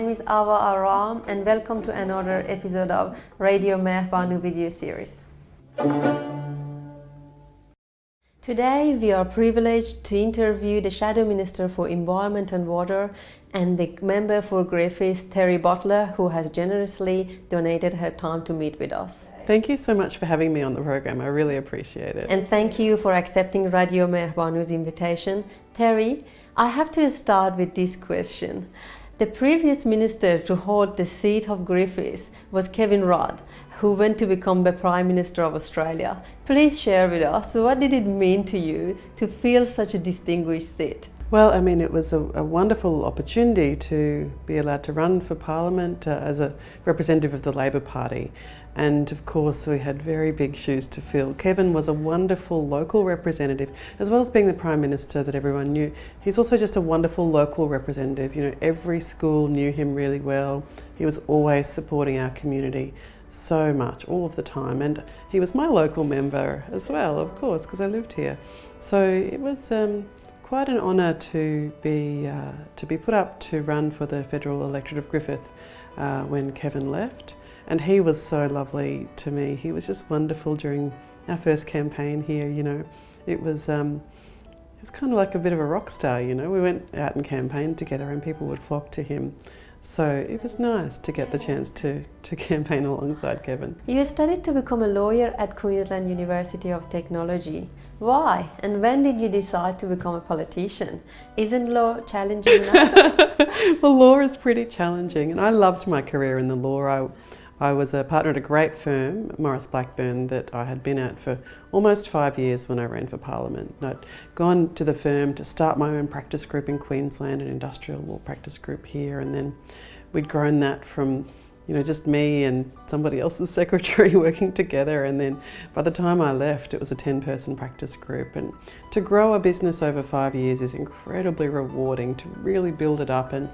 name is Ava Aram and welcome to another episode of Radio Mehrbanoo video series. Today we are privileged to interview the Shadow Minister for Environment and Water and the Member for Griffiths, Terri Butler, who has generously donated her time to meet with us. Thank you so much for having me on the program. I really appreciate it. And thank you for accepting Radio Mehrbanoo's invitation. Terri, I have to start with this question. The previous minister to hold the seat of Griffiths was Kevin Rudd, who went to become the Prime Minister of Australia. Please share with us, what did it mean to you to fill such a distinguished seat? Well, I mean, it was a wonderful opportunity to be allowed to run for Parliament as a representative of the Labor Party. And of course, we had very big shoes to fill. Kevin was a wonderful local representative, as well as being the Prime Minister that everyone knew. He's also just a wonderful local representative. You know, every school knew him really well. He was always supporting our community so much, all of the time. And he was my local member as well, of course, because I lived here. So it was quite an honour to be put up to run for the federal electorate of Griffith when Kevin left. And he was so lovely to me. He was just wonderful during our first campaign here, you know. It was kind of like a bit of a rock star, you know. We went out and campaigned together and people would flock to him. So it was nice to get the chance to campaign alongside Kevin. You studied to become a lawyer at Queensland University of Technology. Why? And when did you decide to become a politician? Isn't law challenging enough? Well, law is pretty challenging, and I loved my career in the law. I was a partner at a great firm, Morris Blackburn, that I had been at for almost 5 years when I ran for Parliament. And I'd gone to the firm to start my own practice group in Queensland, an industrial law practice group here, and then we'd grown that from, you know, just me and somebody else's secretary working together, and then by the time I left it was a 10-person practice group. And to grow a business over 5 years is incredibly rewarding, to really build it up and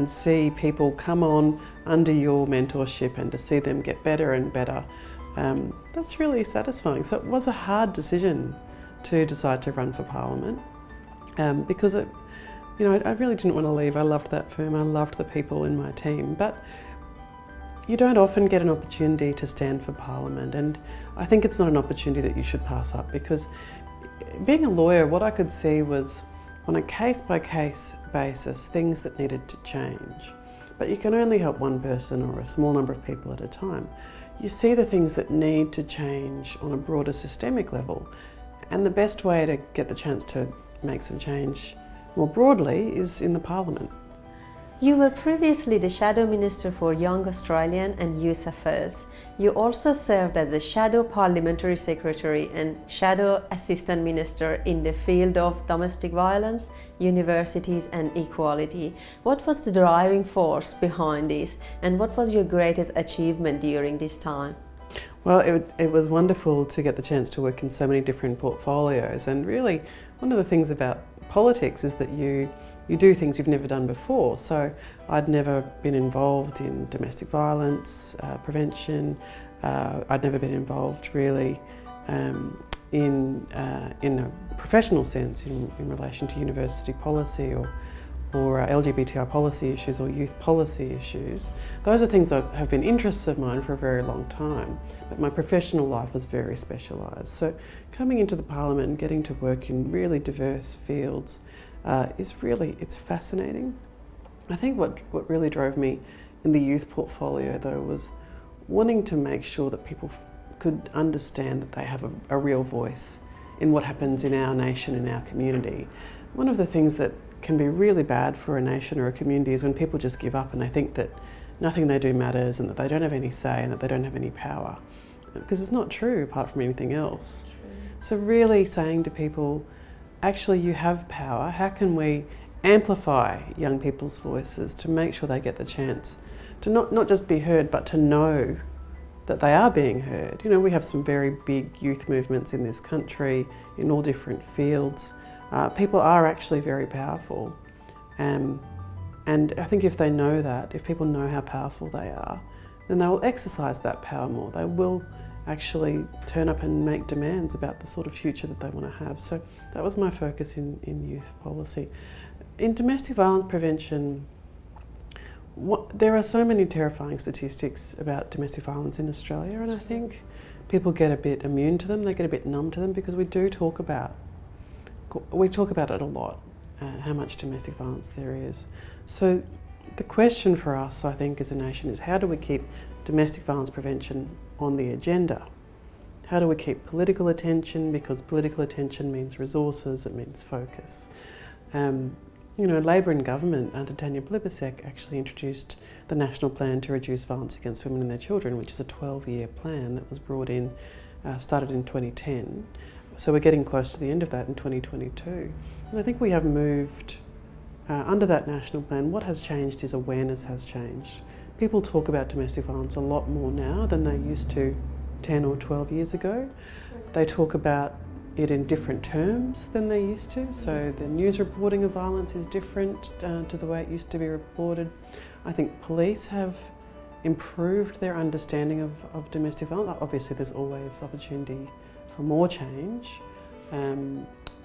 see people come on under your mentorship and to see them get better and better. That's really satisfying. So it was a hard decision to decide to run for Parliament because I really didn't want to leave. I loved that firm, I loved the people in my team, but you don't often get an opportunity to stand for Parliament, and I think it's not an opportunity that you should pass up, because being a lawyer, what I could see was on a case-by-case basis things that needed to change. But you can only help one person or a small number of people at a time. You see the things that need to change on a broader systemic level, and the best way to get the chance to make some change more broadly is in the Parliament. You were previously the Shadow Minister for Young Australian and Youth Affairs. You also served as a Shadow Parliamentary Secretary and Shadow Assistant Minister in the field of domestic violence, universities and equality. What was the driving force behind this, and what was your greatest achievement during this time? Well, it was wonderful to get the chance to work in so many different portfolios, and really one of the things about politics is that you do things you've never done before. So I'd never been involved in domestic violence prevention. I'd never been involved really in a professional sense in relation to university policy or LGBTI policy issues or youth policy issues. Those are things that have been interests of mine for a very long time, but my professional life was very specialised. So coming into the Parliament and getting to work in really diverse fields it's fascinating. I think what really drove me in the youth portfolio though was wanting to make sure that people could understand that they have a real voice in what happens in our nation, in our community. One of the things that can be really bad for a nation or a community is when people just give up and they think that nothing they do matters and that they don't have any say and that they don't have any power. Because it's not true apart from anything else. So really saying to people, actually you have power, how can we amplify young people's voices to make sure they get the chance to not just be heard, but to know that they are being heard. You know, we have some very big youth movements in this country in all different fields. People are actually very powerful. And I think if they know that, if people know how powerful they are, then they will exercise that power more. They will actually turn up and make demands about the sort of future that they want to have. So that was my focus in youth policy. In domestic violence prevention, there are so many terrifying statistics about domestic violence in Australia, and I think people get a bit immune to them, they get a bit numb to them, because we talk about it a lot, how much domestic violence there is. So the question for us, I think, as a nation is, how do we keep domestic violence prevention on the agenda? How do we keep political attention? Because political attention means resources, it means focus. Labor in government under Tanya Blibisek actually introduced the National Plan to Reduce Violence Against Women and Their Children, which is a 12-year plan that was brought in, started in 2010. So we're getting close to the end of that in 2022. And I think we have moved, under that national plan, what has changed is awareness has changed. People talk about domestic violence a lot more now than they used to 10 or 12 years ago. They talk about it in different terms than they used to, so the news reporting of violence is different to the way it used to be reported. I think police have improved their understanding of domestic violence. Obviously there's always opportunity for more change,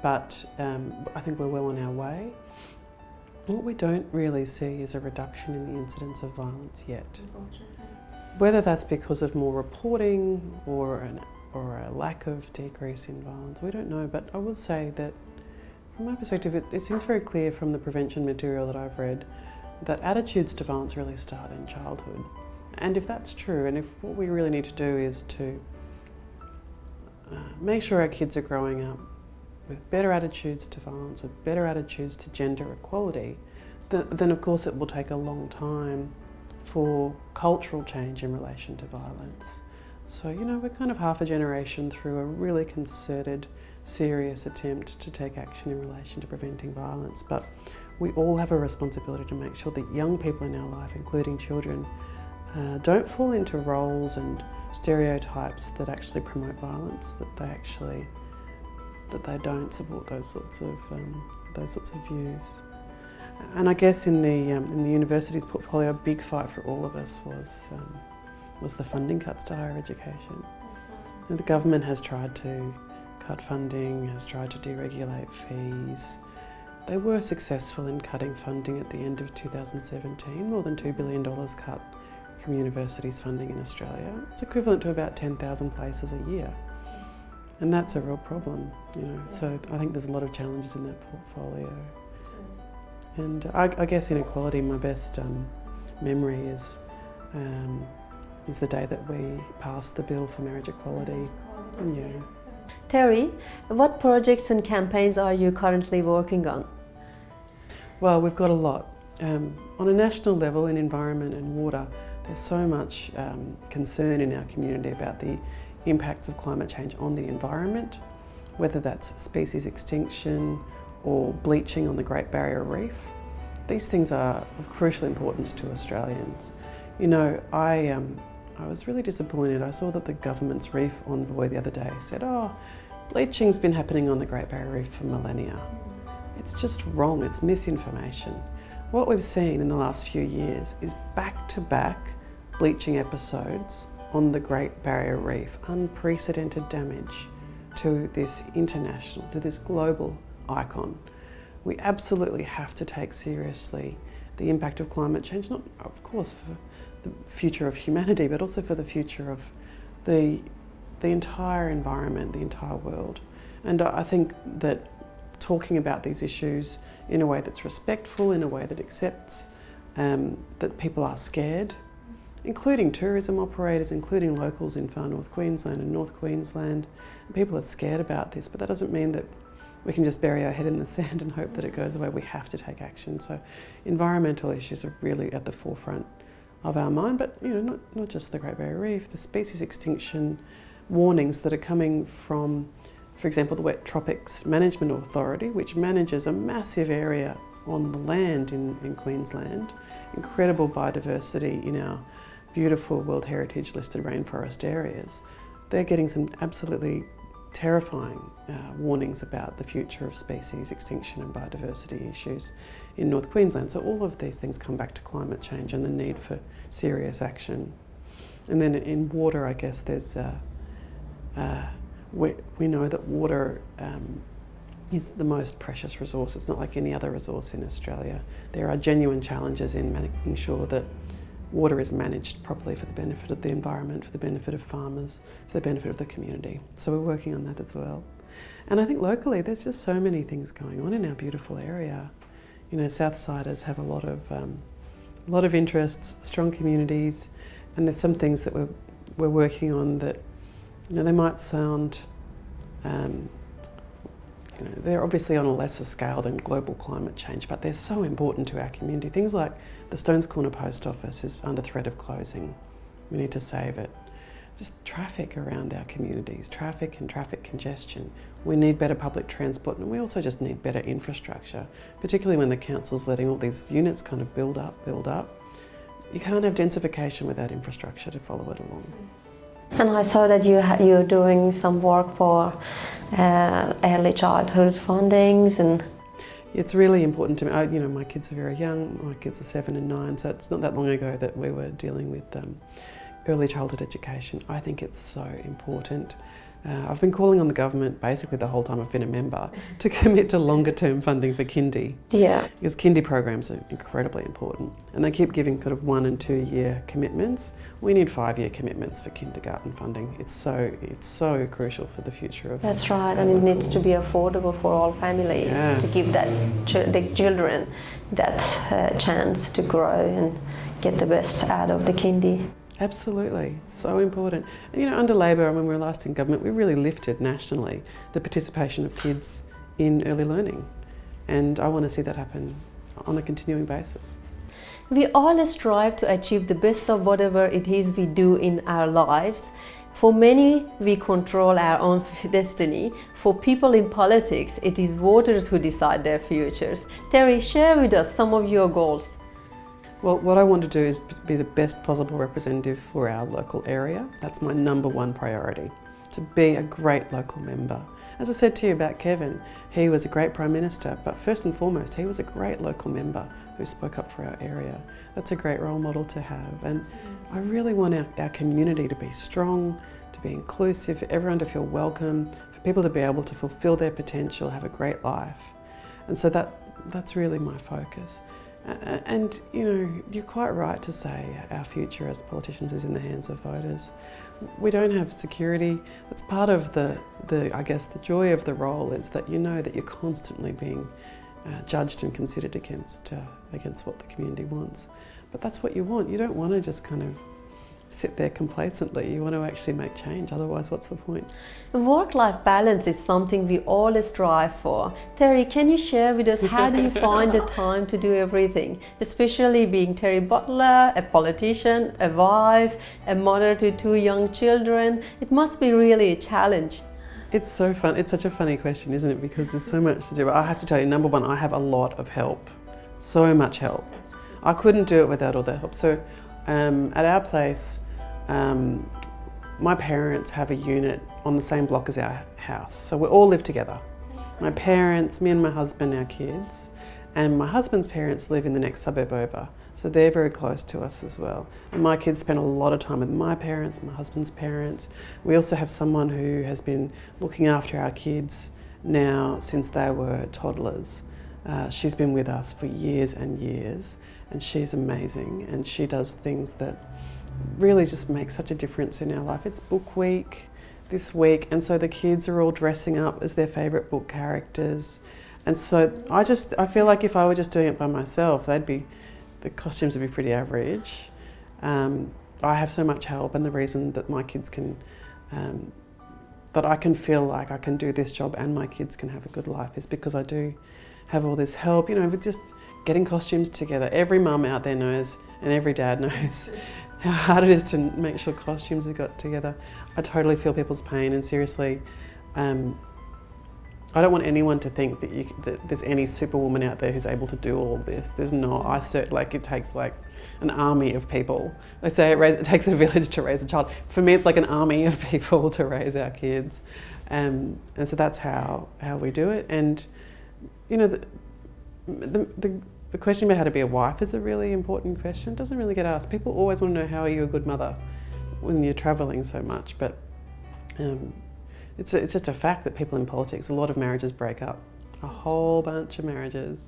but I think we're well on our way. What we don't really see is a reduction in the incidence of violence yet. Whether that's because of more reporting or a lack of decrease in violence, we don't know, but I will say that from my perspective it seems very clear from the prevention material that I've read that attitudes to violence really start in childhood. And if that's true, and if what we really need to do is to make sure our kids are growing up with better attitudes to violence, with better attitudes to gender equality, then of course it will take a long time for cultural change in relation to violence. So, we're kind of half a generation through a really concerted, serious attempt to take action in relation to preventing violence, but we all have a responsibility to make sure that young people in our life, including children, don't fall into roles and stereotypes that actually promote violence, that they don't support those sorts of views. And I guess in the university's portfolio, a big fight for all of us was the funding cuts to higher education. And the government has tried to cut funding, has tried to deregulate fees. They were successful in cutting funding at the end of 2017, more than $2 billion cut from universities' funding in Australia. It's equivalent to about 10,000 places a year. And that's a real problem, So I think there's a lot of challenges in that portfolio. And I guess inequality, my best memory is the day that we passed the bill for marriage equality. Yeah. Terri, what projects and campaigns are you currently working on? Well, we've got a lot. On a national level in environment and water, there's so much concern in our community about the impacts of climate change on the environment, whether that's species extinction or bleaching on the Great Barrier Reef. These things are of crucial importance to Australians. I was really disappointed. I saw that the government's reef envoy the other day said, bleaching's been happening on the Great Barrier Reef for millennia. It's just wrong, it's misinformation. What we've seen in the last few years is back-to-back bleaching episodes on the Great Barrier Reef, unprecedented damage to this global icon. We absolutely have to take seriously the impact of climate change, not of course for the future of humanity, but also for the future of the entire environment, the entire world. And I think that talking about these issues in a way that's respectful, in a way that accepts that people are scared, including tourism operators, including locals in far north Queensland and North Queensland. People are scared about this, but that doesn't mean that we can just bury our head in the sand and hope that it goes away. We have to take action. So environmental issues are really at the forefront of our mind, but not just the Great Barrier Reef, the species extinction warnings that are coming from, for example, the Wet Tropics Management Authority, which manages a massive area on the land in Queensland, incredible biodiversity in our beautiful World Heritage listed rainforest areas. They're getting some absolutely terrifying warnings about the future of species extinction and biodiversity issues in North Queensland. So all of these things come back to climate change and the need for serious action. And then in water, I guess there's we know that water is the most precious resource. It's not like any other resource in Australia. There are genuine challenges in making sure that water is managed properly for the benefit of the environment, for the benefit of farmers, for the benefit of the community. So we're working on that as well. And I think locally there's just so many things going on in our beautiful area. You know, Southsiders have a lot of interests, strong communities, and there's some things that we're working on that, you know, they might sound, you know, they're obviously on a lesser scale than global climate change, but they're so important to our community. Things like the Stones Corner post office is under threat of closing. We need to save it. Just traffic around our communities, traffic and traffic congestion. We need better public transport, and we also just need better infrastructure, particularly when the council's letting all these units kind of build up. You can't have densification without infrastructure to follow it along. And I saw that you're doing some work for early childhood fundings, and it's really important to me. You know, my kids are very young. My kids are 7 and 9, so it's not that long ago that we were dealing with early childhood education. I think it's so important. I've been calling on the government basically the whole time I've been a member to commit to longer term funding for kindy. Yeah. Because kindy programs are incredibly important, and they keep giving kind of 1 and 2 year commitments. We need 5-year commitments for kindergarten funding. It's so crucial for the future of. That's right, and it needs to be affordable for all families to give the children that chance to grow and get the best out of the kindy. Absolutely, so important. And you know, under Labor, when we were last in government, we really lifted nationally the participation of kids in early learning. And I want to see that happen on a continuing basis. We all strive to achieve the best of whatever it is we do in our lives. For many, we control our own destiny. For people in politics, it is voters who decide their futures. Terri, share with us some of your goals. Well, what I want to do is be the best possible representative for our local area. That's my #1 priority, to be a great local member. As I said to you about Kevin, he was a great Prime Minister, but first and foremost, he was a great local member who spoke up for our area. That's a great role model to have. And I really want our community to be strong, to be inclusive, for everyone to feel welcome, for people to be able to fulfil their potential, have a great life. And so that's really my focus. And you know, you're quite right to say our future as politicians is in the hands of voters. We don't have security. That's part of the I guess the joy of the role is that you know that you're constantly being judged and considered against what the community wants. But that's what you want. You don't want to just kind of sit there complacently. You want to actually make change, otherwise what's the point? Work-life balance is something we all strive for. Terri, can you share with us how do you find the time to do everything? Especially being Terri Butler, a politician, a wife, a mother to 2 young children. It must be really a challenge. It's so fun. It's such a funny question, isn't it? Because there's so much to do. I have to tell you, #1, I have a lot of help. So much help. I couldn't do it without all that help. So at our place, my parents have a unit on the same block as our house. So we all live together. My parents, me and my husband, our kids, and my husband's parents live in the next suburb over. So they're very close to us as well. And my kids spend a lot of time with my parents, my husband's parents. We also have someone who has been looking after our kids now since they were toddlers. She's been with us for years and years, and she's amazing, and she does things that really just make such a difference in our life. It's book week this week, and so the kids are all dressing up as their favourite book characters. And so I feel like if I were just doing it by myself, the costumes would be pretty average. I have so much help, and the reason that my kids can, that I can feel like I can do this job and my kids can have a good life is because I do have all this help, you know, with just getting costumes together. Every mum out there knows, and every dad knows, how hard it is to make sure costumes are got together. I totally feel people's pain, and seriously, I don't want anyone to think that there's any superwoman out there who's able to do all of this. There's not. It takes like an army of people. They say it takes a village to raise a child. For me, it's like an army of people to raise our kids, and so that's how we do it. And you know, the question about how to be a wife is a really important question. It doesn't really get asked. People always want to know, how are you a good mother when you're travelling so much, but it's just a fact that people in politics, a lot of marriages break up a whole bunch of marriages.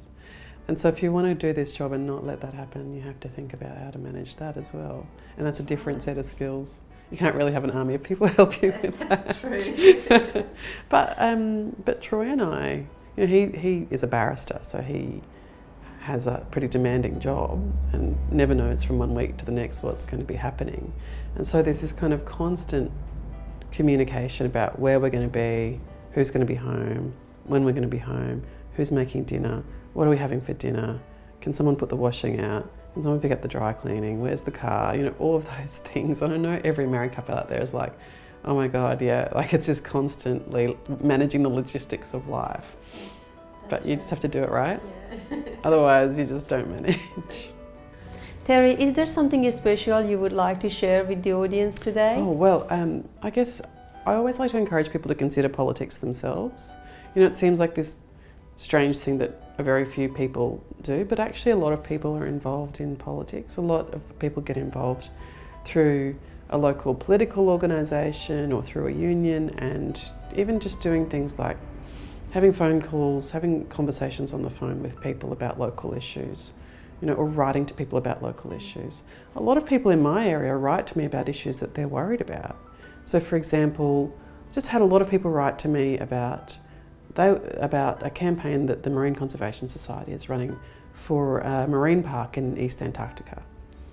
And so if you want to do this job and not let that happen, you have to think about how to manage that as well. And that's a different set of skills. You can't really have an army of people help you with that. That's true. But Troy and I, you know, he is a barrister, so he has a pretty demanding job and never knows from one week to the next what's going to be happening. And so there's this kind of constant communication about where we're going to be, who's going to be home, when we're going to be home, who's making dinner, what are we having for dinner, can someone put the washing out, can someone pick up the dry cleaning, where's the car, you know, all of those things. And I know every married couple out there is like, oh my God, yeah, like it's just constantly managing the logistics of life. But you just have to do it right. Yeah. Otherwise, you just don't manage. Terri, is there something special you would like to share with the audience today? Oh, well, I guess I always like to encourage people to consider politics themselves. You know, it seems like this strange thing that a very few people do, but actually a lot of people are involved in politics. A lot of people get involved through a local political organisation or through a union, and even just doing things like having phone calls, having conversations on the phone with people about local issues, you know, or writing to people about local issues. A lot of people in my area write to me about issues that they're worried about. So for example, just had a lot of people write to me about a campaign that the Marine Conservation Society is running for a marine park in East Antarctica.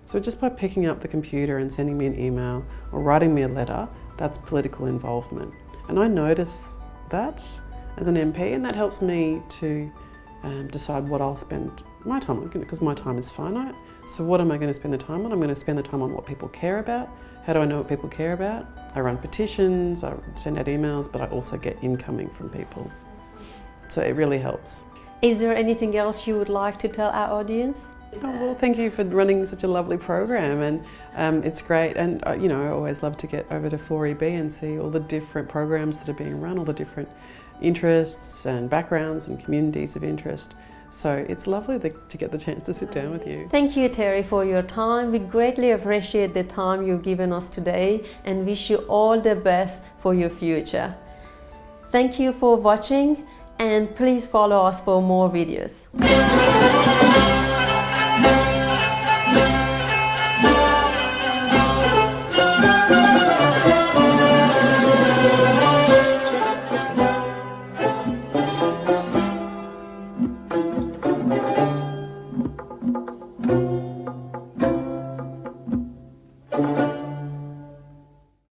So just by picking up the computer and sending me an email or writing me a letter, that's political involvement. And I notice that as an MP, and that helps me to decide what I'll spend my time on, because my time is finite. So what am I going to spend the time on? I'm going to spend the time on what people care about. How do I know what people care about? I run petitions, I send out emails, but I also get incoming from people. So it really helps. Is there anything else you would like to tell our audience? Oh, well, thank you for running such a lovely program, and it's great. And you know, I always love to get over to 4EB and see all the different programs that are being run, all the different interests and backgrounds and communities of interest. So it's lovely to get the chance to sit down with you. Thank you, Terri, for your time. We greatly appreciate the time you've given us today and wish you all the best for your future. Thank you for watching, and please follow us for more videos.